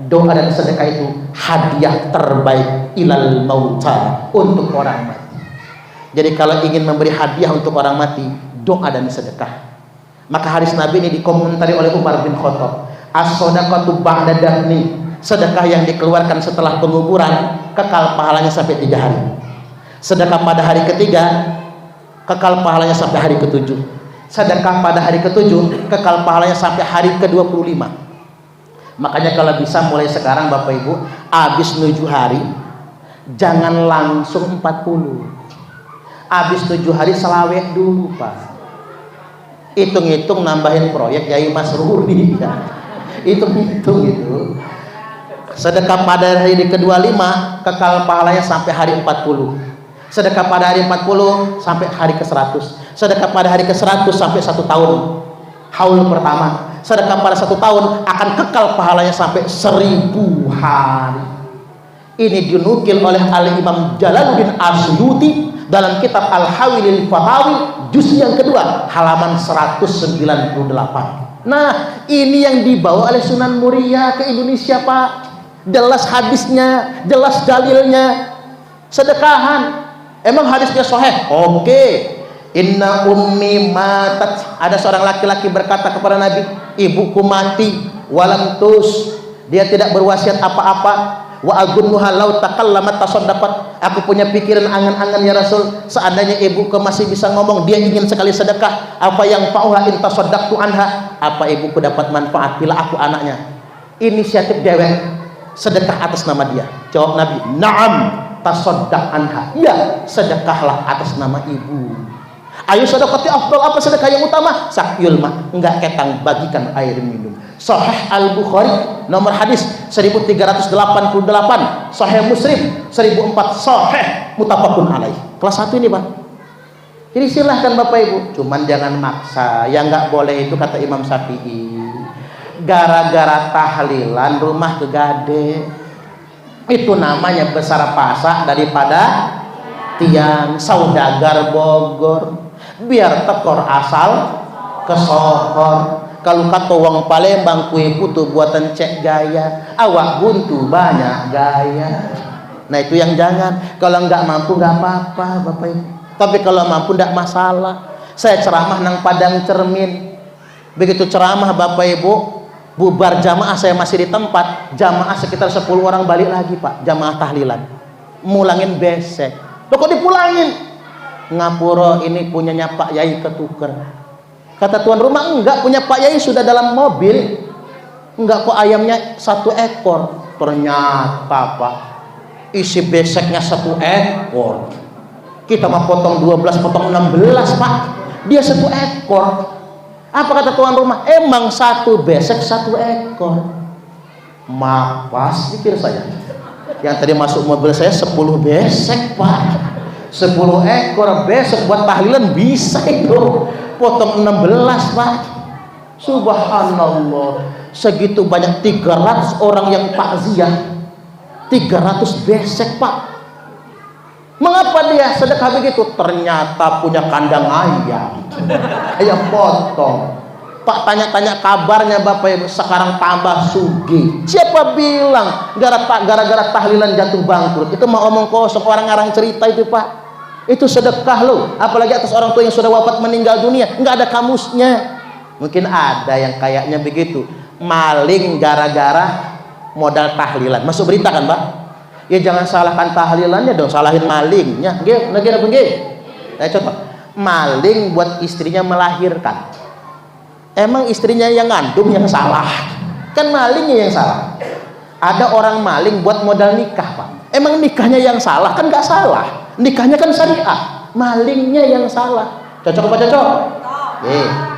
Doa dan sedekah itu hadiah terbaik ilal mauta, untuk orang mati. Jadi kalau ingin memberi hadiah untuk orang mati, doa dan sedekah. Maka hadis Nabi ini dikomentari oleh Umar bin Khattab, as-shadaqatu ba'da dafni, sedekah yang dikeluarkan setelah penguburan kekal pahalanya sampai 3 hari. Sedekah pada hari ketiga kekal pahalanya sampai hari ke-7. Sedekah pada hari ke-7 kekal pahalanya sampai hari ke-25. Makanya kalau bisa mulai sekarang Bapak Ibu, habis 7 hari jangan langsung 40. Habis 7 hari selawek dulu Pak. Hitung-hitung nambahin proyek Yai Masruri ya. Hitung-hitung gitu. Sedekah pada hari ke-25 kekal pahalanya sampai hari 40. Sedekah pada hari 40 sampai hari ke-100. Sedekah pada hari ke-100 sampai 1 tahun haul pertama. Sedekah pada 1 tahun akan kekal pahalanya sampai 1000 hari. Ini dinukil oleh Al-Imam Jalaluddin Asyuti dalam kitab Al-Hawilil Fatawi juz yang kedua halaman 198. Nah, ini yang dibawa oleh Sunan Muria ke Indonesia Pak. jelas hadisnya, jelas dalilnya. Sedekahan. Emang hadisnya sahih? Oke. Inna ummi matat. Ada seorang laki-laki berkata kepada Nabi, ibuku mati, walam tus, dia tidak berwasiat apa-apa. Wa agunnuha law takallamat tasaddaqat. Aku punya pikiran angan-angan ya Rasul, seandainya ibuku masih bisa ngomong, dia ingin sekali sedekah. Apa yang fa'uha in tasaddaqtu anha? Apa ibuku dapat manfaat bila aku anaknya? Inisiatif dewek sedekah atas nama dia. Jawab Nabi, na'am tasaddaq anha. Ya, sedekahlah atas nama ibu. Ayo sedekati afdal, apa sedekah yang utama? Sakyul ma, enggak ketang, bagikan air minum. Sahih Al-Bukhari nomor hadis 1388, Sahih Muslim 1004, Sahih muttafaqun alaih. Kelas 1 ini, Pak. Jadi silahkan Bapak Ibu, cuman jangan maksa. Yang enggak boleh itu kata Imam Syafi'i, gara-gara tahlilan rumah kegade. Itu namanya besar pasak daripada tiang. Saudagar Bogor biar tekor asal kesohor. Kalau kata wong Palembang kue putu buatan cek gaya, awak buntu banyak gaya. Nah itu yang jangan. Kalau nggak mampu nggak apa-apa Bapak Ibu, tapi kalau mampu nggak masalah. Saya ceramah nang Padang Cermin, begitu ceramah Bapak Ibu, bubar jamaah, saya masih di tempat, jamaah sekitar 10 orang balik lagi Pak, jamaah tahlilan mulangin besek. Loh kok dipulangin? Ngapura, ini punyanya Pak Yai ketuker. Kata tuan rumah, enggak, punya Pak Yai sudah dalam mobil. Enggak, kok ayamnya 1 ekor. Ternyata Pak, isi beseknya 1 ekor. Kita mau potong 12, potong 16 Pak, dia 1 ekor. Apa kata tuan rumah? Emang 1 besek 1 ekor. Mapas pikir saya. Yang tadi masuk mobil saya 10 besek Pak, 10 ekor besek buat tahlilan bisa itu. Potong 16 Pak. Subhanallah, segitu banyak 300 orang yang takziah, 300 besek Pak. Mengapa dia sedekah begitu? Ternyata punya kandang ayam, ayam potong. Pak tanya-tanya kabarnya Bapak Ibu, sekarang tambah sugih. Siapa bilang gara-gara tahlilan jatuh bangkrut? Itu mau omong kosong, orang ngarang cerita itu Pak. Itu sedekah loh, apalagi atas orang tua yang sudah wafat meninggal dunia, nggak ada kamusnya. Mungkin ada yang kayaknya begitu, maling gara-gara modal tahlilan. Masuk berita kan Pak? Ya jangan salahkan tahlilannya dong, salahin malingnya. Lagi apa nggih? Saya contoh, maling buat istrinya melahirkan. Emang istrinya yang ngandung yang salah? Kan malingnya yang salah. Ada orang maling buat modal nikah Pak. Emang nikahnya yang salah? Kan nggak salah. Nikahnya kan syariah, malingnya yang salah. Cocok apa cocok?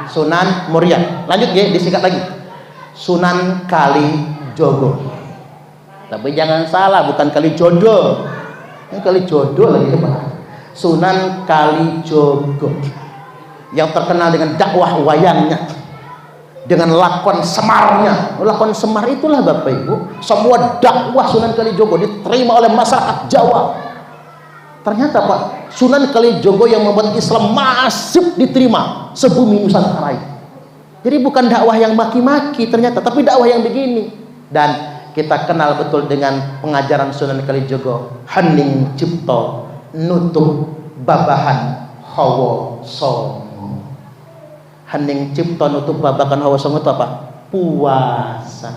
Sunan Muria. Lanjut disingkat lagi. Sunan Kalijogo. Tapi jangan salah, bukan Kalijodo. Ini Kalijodo lagi Pak. Sunan Kalijogo yang terkenal dengan dakwah wayangnya, dengan lakon semarnya. Lakon semar itulah Bapak Ibu, semua dakwah Sunan Kalijogo diterima oleh masyarakat Jawa. Ternyata Pak, Sunan Kalijogo yang membuat Islam masif diterima sebumi Nusantara. Jadi bukan dakwah yang maki-maki ternyata, tapi dakwah yang begini. Dan kita kenal betul dengan pengajaran Sunan Kalijogo. Hening cipto nutup babahan hawa songo. Hening cipto nutup babahan hawa songo itu apa? Puasa.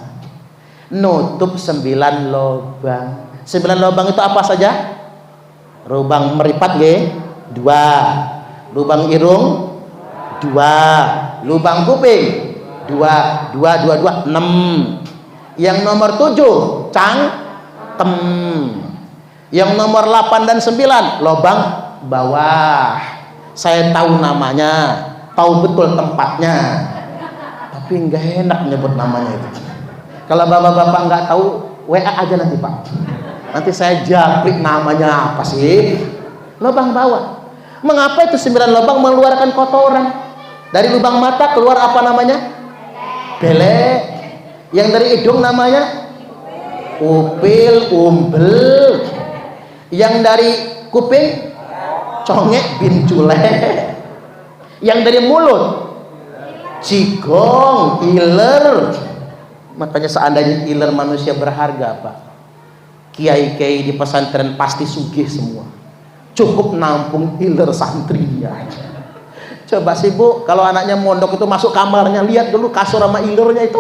Nutup 9 lubang. 9 lubang itu apa saja? Lubang meripat 2, lubang irung 2, lubang kuping 2, 6. Yang nomor 7 cangkem. Yang nomor 8 dan 9 lubang bawah. Saya tahu namanya, tahu betul tempatnya, tapi nggak enak nyebut namanya itu. Kalau bapak-bapak nggak tahu, WA aja nanti Pak. Nanti saya japrik namanya apa sih? Lubang bawah. Mengapa itu 9 lubang mengeluarkan kotoran? Dari lubang mata keluar apa namanya? Belek. Yang dari hidung namanya upil, umbel. Yang dari kuping congek, bincule. Yang dari mulut cigong, iler. Makanya seandainya iler manusia berharga, Pak, kiai-kiai di pesantren pasti sugih semua, cukup nampung iler santrinya. Coba sih Bu, kalau anaknya mondok itu masuk kamarnya, lihat dulu kasur sama ilernya itu,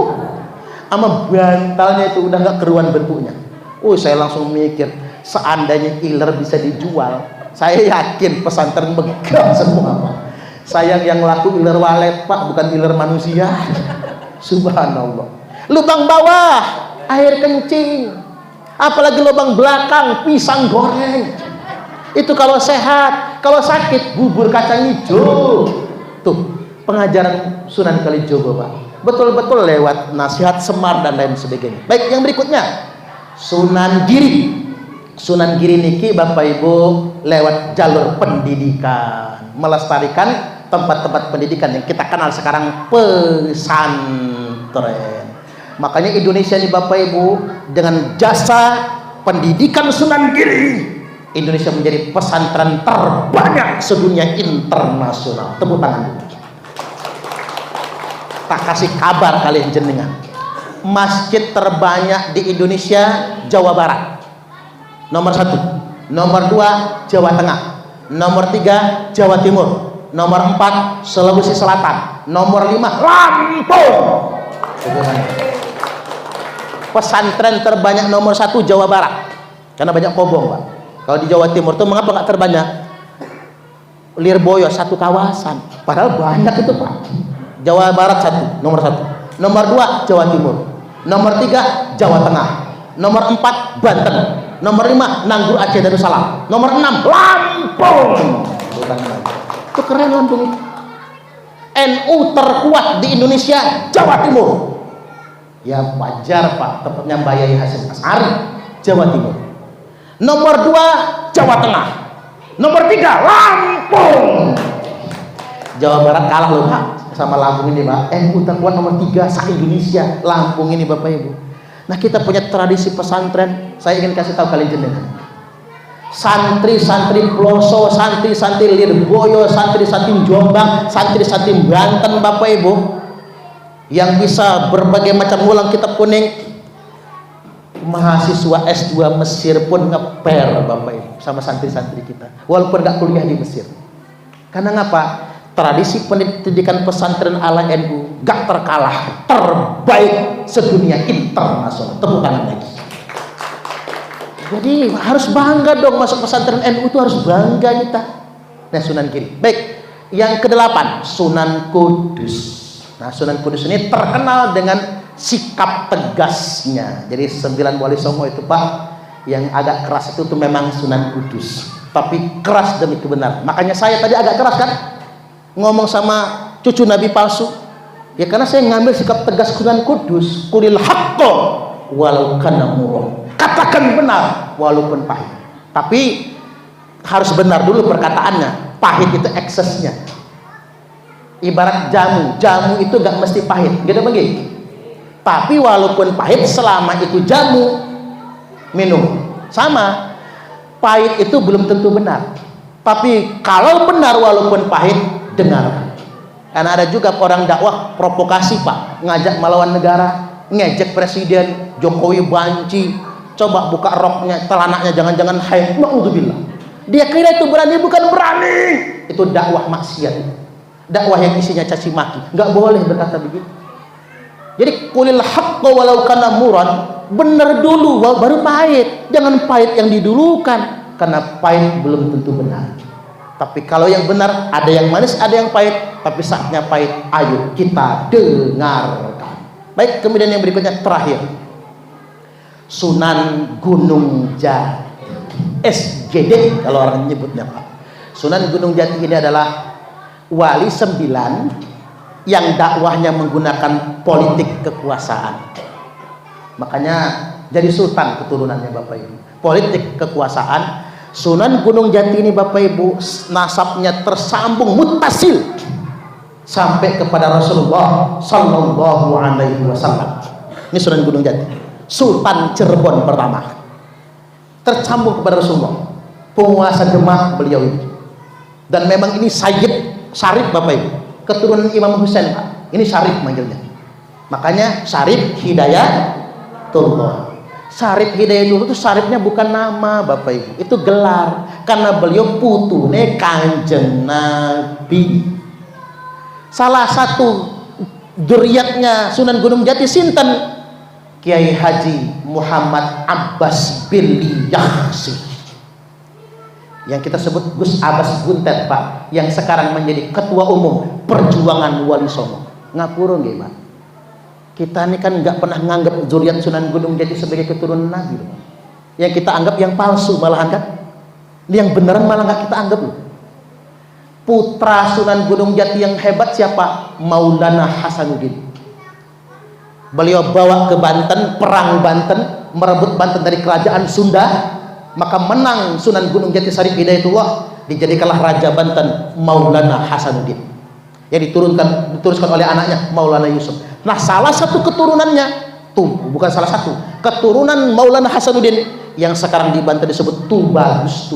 sama bantalnya itu udah nggak keruan bentuknya. Saya langsung mikir, seandainya iler bisa dijual, saya yakin pesantren megah semua, Pak. Sayang yang laku iler walet, Pak, bukan iler manusia. Subhanallah. Lubang bawah air kencing, apalagi lubang belakang pisang goreng. Itu kalau sehat, kalau sakit bubur kacang hijau. Tuh pengajaran Sunan Kalijogo, Pak, betul-betul lewat nasihat Semar dan lain sebagainya. Baik, yang berikutnya Sunan Giri. Sunan Giri niki Bapak Ibu lewat jalur pendidikan, melestarikan tempat-tempat pendidikan yang kita kenal sekarang pesantren. Makanya Indonesia ini Bapak Ibu, dengan jasa pendidikan Sunan Giri, Indonesia menjadi pesantren terbanyak sedunia internasional. Tepuk tangan dulu. Tak kasih kabar kalian jenengan, masjid terbanyak di Indonesia Jawa Barat nomor 1, nomor 2 Jawa Tengah, nomor 3 Jawa Timur, nomor 4 Sulawesi Selatan, nomor 5 Lampung. Pesantren terbanyak nomor 1 Jawa Barat, karena banyak kobong, Pak. Kalau di Jawa Timur tuh mengapa nggak terbanyak? Lirboyo satu kawasan, padahal banyak itu, Pak. Jawa Barat nomor 1, nomor 2 Jawa Timur, nomor 3 Jawa Tengah, nomor 4 Banten, nomor 5 Nanggur Aceh Darussalam, nomor 6 Lampung. Itu keren Lampung itu. NU terkuat di Indonesia Jawa Timur. Ya wajar, Pak, tepatnya Mbak Yai Hasyim Asy'ari, Jawa Timur. Nomor 2 Jawa Tengah, nomor 3 Lampung. Jawa Barat kalah loh, Pak, sama Lampung ini, Pak. NU terkuat nomor 3 se-Indonesia, Lampung ini, Bapak Ibu. Nah, kita punya tradisi pesantren. Saya ingin kasih tahu kalian jenengan, santri-santri Ploso, santri-santri Lirboyo, santri-santri Jombang, santri-santri Banten, Bapak Ibu, yang bisa berbagai macam ulang kitab kuning, mahasiswa S2 Mesir pun ngeper, Bapak Ibu, sama santri-santri kita, walaupun nggak kuliah di Mesir. Karena ngapa? Tradisi pendidikan pesantren ala NU gak terkalah, terbaik sedunia internasional. Tepuk tangan lagi. Jadi harus bangga dong, masuk pesantren NU itu harus bangga kita. Nah, Sunan Giri. Baik, yang ke-8 Sunan Kudus. Nah, Sunan Kudus ini terkenal dengan sikap tegasnya. Jadi 9 wali songo itu, Pak, yang agak keras itu tuh memang Sunan Kudus, tapi keras demi kebenaran. Makanya saya tadi agak keras kan ngomong sama cucu Nabi palsu, ya karena saya ngambil sikap tegas Sunan Kudus. Qulil haqqo walau kana murra, katakan benar walaupun pahit. Tapi harus benar dulu perkataannya. Pahit itu eksesnya. Ibarat jamu itu gak mesti pahit, gitu begitu. Tapi walaupun pahit, selama itu jamu, minum. Sama, pahit itu belum tentu benar. Tapi kalau benar walaupun pahit, dengar. Karena ada juga orang dakwah provokasi, Pak, ngajak melawan negara, ngejek presiden Jokowi, banci, coba buka roknya, telanaknya jangan-jangan haid, na'udzubillah. Dia kira itu berani, bukan berani. Itu dakwah maksiat. Dakwah yang isinya caci maki, nggak boleh berkata begitu. Jadi qulil haqqo walau kana murran, benar dulu baru pahit. Jangan pahit yang didulukan, karena pahit belum tentu benar. Tapi kalau yang benar, ada yang manis, ada yang pahit, tapi saatnya pahit, ayo kita dengarkan. Baik, kemudian yang berikutnya terakhir, Sunan Gunung Jati, SGD kalau orang menyebutnya, Pak. Sunan Gunung Jati ini adalah wali 9 yang dakwahnya menggunakan politik kekuasaan. Makanya jadi sultan keturunannya, Bapak Ibu. Politik kekuasaan. Sunan Gunung Jati ini, Bapak Ibu, nasabnya tersambung muttasil sampai kepada Rasulullah sallallahu alaihi wasallam. Ini Sunan Gunung Jati, Sultan Cirebon pertama, tersambung kepada Rasulullah, penguasa Demak beliau itu. Dan memang ini Sayyid Syarif, Bapak Ibu, keturunan Imam Husain, Pak. Ini Syarif manggilnya. Makanya Syarif Hidayatullah. Syarif Hidayatullah itu syarifnya bukan nama Bapak Ibu, itu gelar, karena beliau putune Kanjeng Nabi. Salah satu dzurriyyatnya Sunan Gunung Jati sinten? Kiai Haji Muhammad Abbas bin Yakhsi, yang kita sebut Gus Abbas Buntet Pak, yang sekarang menjadi ketua umum Perjuangan Wali Songo. Ngapura nggih Pak, kita ini kan nggak pernah nganggap dzurriyyat Sunan Gunung Jati sebagai keturunan Nabi loh. Yang kita anggap yang palsu malahan kan, yang beneran malah nggak kita anggap loh. Putra Sunan Gunung Jati yang hebat siapa? Maulana Hasanuddin. Beliau bawa ke Banten, perang Banten, merebut Banten dari kerajaan Sunda, maka menang Sunan Gunung Jati Syarif Hidayatullah, dijadikanlah Raja Banten Maulana Hasanuddin, yang diteruskan oleh anaknya Maulana Yusuf. Nah, salah satu keturunannya tuh, bukan salah satu, keturunan Maulana Hasanuddin yang sekarang di Banten disebut Tubagus.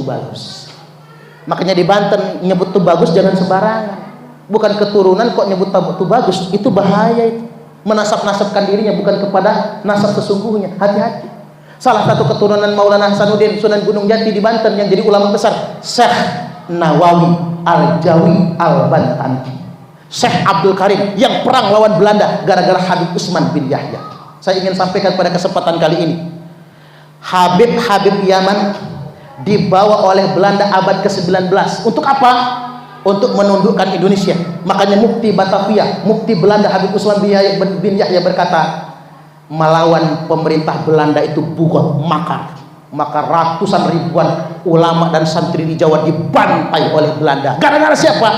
Makanya di Banten nyebut Tubagus jangan sembarangan. Bukan keturunan kok nyebut Tubagus, itu bahaya itu. Menasab-nasabkan dirinya bukan kepada nasab sesungguhnya. Hati-hati. Salah satu keturunan Maulana Hasanuddin Sunan Gunung Jati di Banten yang jadi ulama besar, Syekh Nawawi Al-Jawi Al-Bantani, Syekh Abdul Karim yang perang lawan Belanda gara-gara Habib Usman bin Yahya. Saya ingin sampaikan pada kesempatan kali ini, Habib Yaman dibawa oleh Belanda abad ke-19 untuk apa? Untuk menundukkan Indonesia. Makanya Mufti Batavia, Mufti Belanda Habib Usman bin Yahya berkata, melawan pemerintah Belanda itu bugot, makar. Maka ratusan ribuan ulama dan santri di Jawa dibantai oleh Belanda. Gara-gara siapa?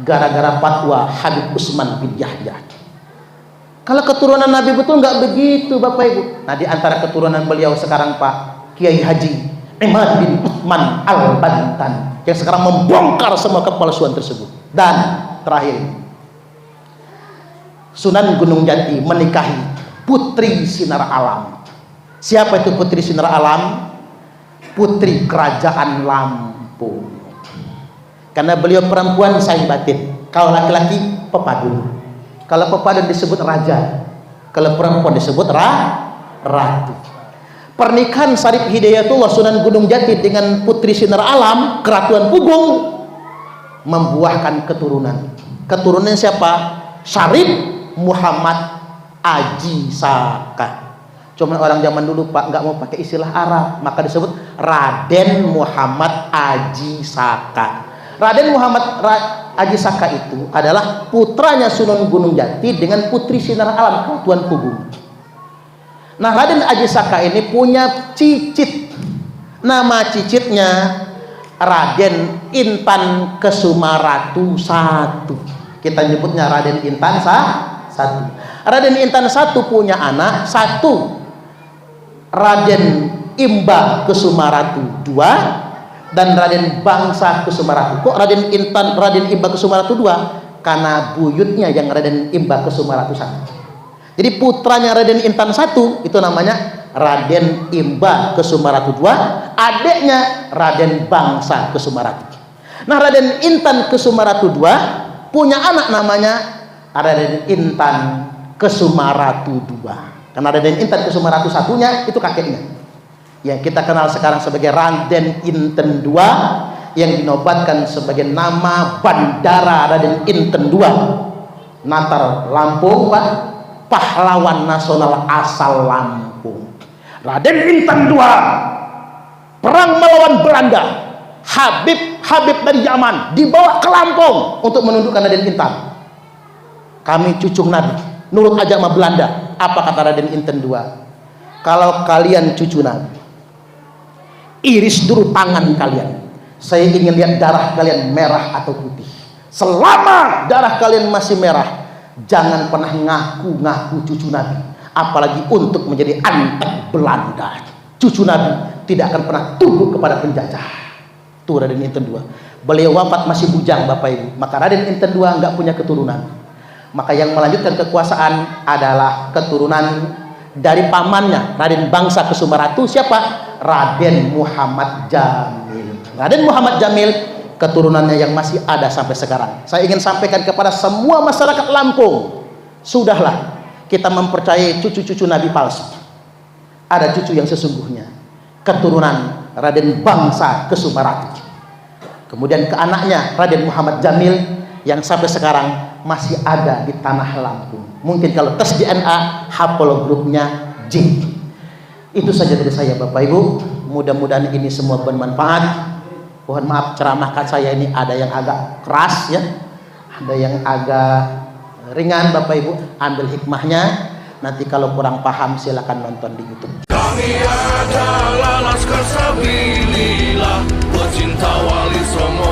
Gara-gara fatwa Habib Usman bin Yahya. Kalau keturunan Nabi betul nggak begitu Bapak Ibu. Nah, di antara keturunan beliau sekarang Pak Kiai Haji Imad bin Uthman Al-Bantan, yang sekarang membongkar semua kepalsuan tersebut. Dan terakhir, Sunan Gunung Jati menikahi putri sinar alam. Siapa itu putri sinar alam? Putri kerajaan Lampung. Karena beliau perempuan sahih batin, kalau laki-laki pepadun. Kalau pepadun disebut raja, kalau perempuan disebut ratu. Pernikahan Syarif Hidayatullah Sunan Gunung Jati dengan putri sinar alam Keratuan Pugung membuahkan keturunan. Keturunan siapa? Syarif Muhammad Aji Saka. Cuma orang zaman dulu Pak nggak mau pakai istilah Arab, maka disebut Raden Muhammad Aji Saka. Raden Muhammad Aji Saka itu adalah putranya Sunan Gunung Jati dengan putri sinar alam Keratuan Pugung. Nah, Raden Aji Saka ini punya cicit. Nama cicitnya Raden Intan Kesumaratu I. Kita nyebutnya Raden Intan I. Raden Intan I punya anak satu, Raden Imba Kesumaratu II dan Raden Bangsa Kesumaratu. Kok Raden Imba Kesumaratu II? Karena buyutnya yang Raden Imba Kesumaratu I. Jadi putranya Raden Intan I itu namanya Raden Imba Kesumaratu II, adiknya Raden Bangsa Kesumaratu. Nah, Raden Intan Kesumaratu II punya anak namanya Raden Intan Kesumaratu II. Karena Raden Intan Kesumaratu I-nya itu kakeknya, yang kita kenal sekarang sebagai Raden Inten II, yang dinobatkan sebagai nama Bandara Raden Inten II, Natar Lampung Pak, pahlawan nasional asal Lampung. Raden Intan II perang melawan Belanda, Habib dari Yaman dibawa ke Lampung untuk menundukkan Raden Intan. Kami cucung Nabi, nurut aja sama Belanda. Apa kata Raden Intan II? Kalau kalian cucu Nabi, iris dulu tangan kalian. Saya ingin lihat darah kalian merah atau putih. Selama darah kalian masih merah, jangan pernah ngaku-ngaku cucu Nabi, apalagi untuk menjadi antek Belanda. Cucu Nabi tidak akan pernah tunduk kepada penjajah. Tuh Raden Inten II. Beliau wafat masih bujang Bapak Ibu. Maka Raden Inten II nggak punya keturunan. Maka yang melanjutkan kekuasaan adalah keturunan dari pamannya Raden Bangsa Kesumaratu. Siapa? Raden Muhammad Jamil. Raden Muhammad Jamil keturunannya yang masih ada sampai sekarang. Saya ingin sampaikan kepada semua masyarakat Lampung, sudahlah, kita mempercayai cucu-cucu Nabi palsu. Ada cucu yang sesungguhnya, keturunan Raden Bangsa Kesumarati. Kemudian ke anaknya Raden Muhammad Jamil yang sampai sekarang masih ada di tanah Lampung. Mungkin kalau tes DNA haplogrupnya J. Itu saja dari saya Bapak Ibu. Mudah-mudahan ini semua bermanfaat. Mohon maaf ceramahkan saya ini ada yang agak keras ya, ada yang agak ringan. Bapak Ibu ambil hikmahnya. Nanti kalau kurang paham silakan nonton di YouTube. Kami adalah Laskar Sabilillah, pecinta wali semua.